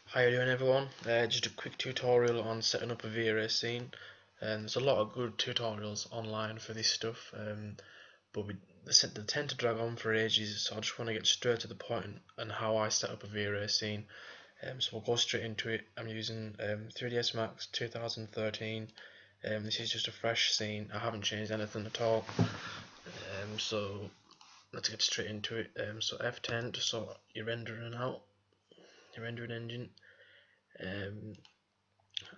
How you doing everyone? Just a quick tutorial on setting up a vray scene. There's a lot of good tutorials online for this stuff, but they tend to drag on for ages, so I just want to get straight to the point and how I set up a vray scene. So we'll go straight into it. I'm using 3ds Max 2013. This is just a fresh scene. I haven't changed anything at all. So let's get straight into it. So F10 to sort your rendering out, your rendering engine.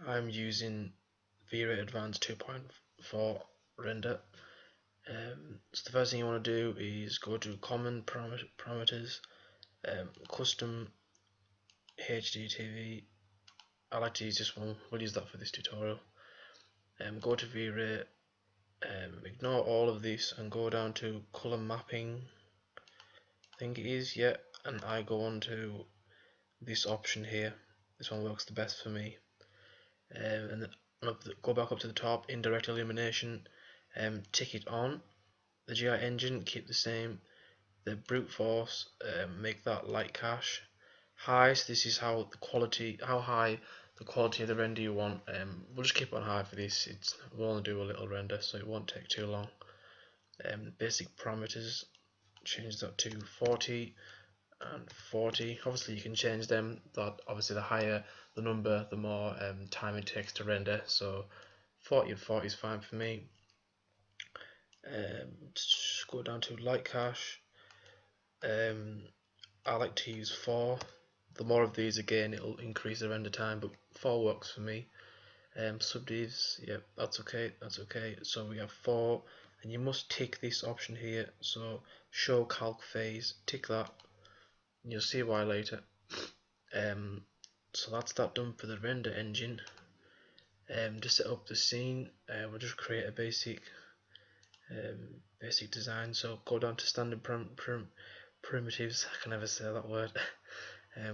I'm using vray Advanced 2.4 render. So the first thing you want to do is go to common parameters, custom HDTV. I like to use this one, we'll use that for this tutorial. Go to vray, ignore all of this and go down to color mapping, I think it is, yeah, and I go on to this option here. This one works the best for me. And then go back up to the top, indirect illumination, tick it on. The GI engine, keep the same. The brute force, make that light cache. High, so this is how high the quality of the render you want. We'll just keep it on high for this. We'll only do a little render, so it won't take too long. Basic parameters, change that to 40 and 40. Obviously you can change them, but obviously the higher the number, the more time it takes to render, so 40 and 40 is fine for me. Just go down to light cache. I like to use 4. The more of these, again, it'll increase the render time, but 4 works for me. Subdivs, yep, that's okay, that's okay. So we have 4, and you must tick this option here, so show calc phase, tick that, and you'll see why later. So that's that done for the render engine. To set up the scene, we'll just create a basic design. So go down to standard primitives. I can never say that word.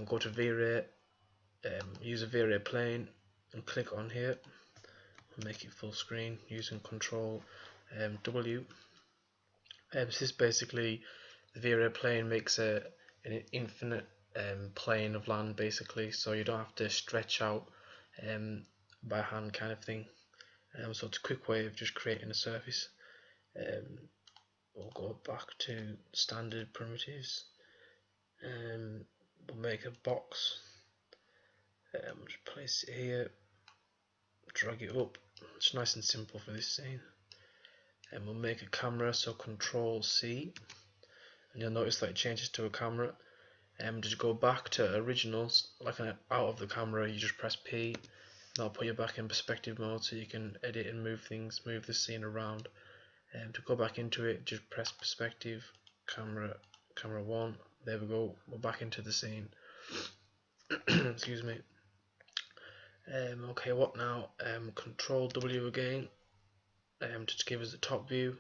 Go to vray, use a vray plane, and click on here. And make it full screen using Control W. This is basically the vray plane makes an infinite plane of land basically, so you don't have to stretch out by hand kind of thing. So it's a quick way of just creating a surface. We'll go back to standard primitives. We'll make a box. Just place it here, drag it up. It's nice and simple for this scene. And we'll make a camera, so Control C, and you'll notice that it changes to a camera. Just go back to originals, like out of the camera, you just press P. That'll put you back in perspective mode, so you can edit and move things, move the scene around. To go back into it, just press perspective, camera 1. There we go. We're back into the scene. Excuse me. Okay, what now? Control W again, to give us the top view.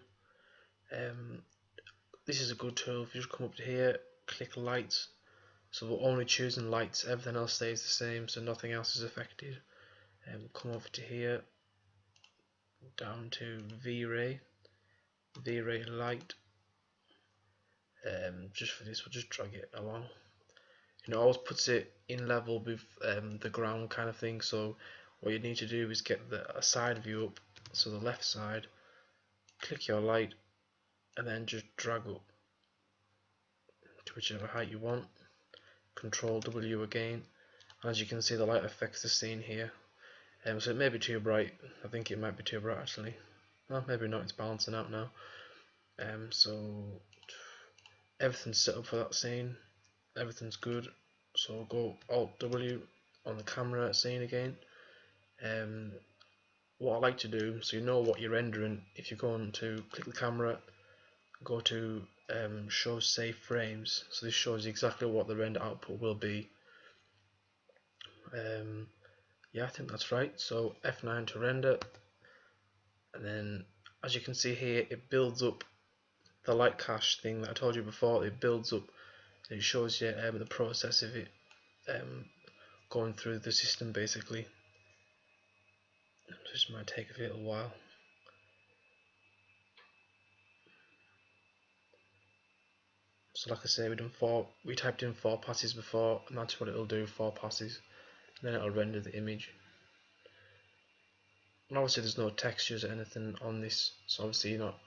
This is a good tool. If you just come up to here, click lights. So we're only choosing lights. Everything else stays the same, so nothing else is affected. Come over to here, down to vray light. Just for this, we'll just drag it along. It always puts it in level with the ground kind of thing, so what you need to do is get a side view up, so the left side, click your light, and then just drag up to whichever height you want. Control W again, and as you can see the light affects the scene here. So it may be too bright. I think it might be too bright actually. Well, maybe not, it's balancing out now. So everything's set up for that scene, everything's good. So go Alt W on the camera scene again. What I like to do, so you know what you're rendering, if you go on to click the camera, go to show save frames, so this shows you exactly what the render output will be. Yeah, I think that's right. So F9 to render, and then as you can see here, it builds up the light cache thing that I told you before. It builds up, it shows you the process of it going through the system basically. This might take a little while. So like I say, we typed in 4 passes before, and that's what it'll do, 4 passes. then it'll render the image. And obviously there's no textures or anything on this, so obviously you're not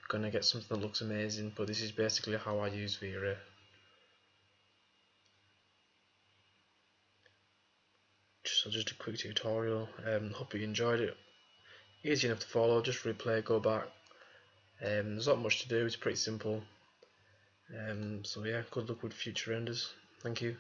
gonna get something that looks amazing, but this is basically how I use vray. So just a quick tutorial. Hope you enjoyed it. Easy enough to follow, just replay, go back. There's not much to do, it's pretty simple. So yeah, good luck with future renders. Thank you.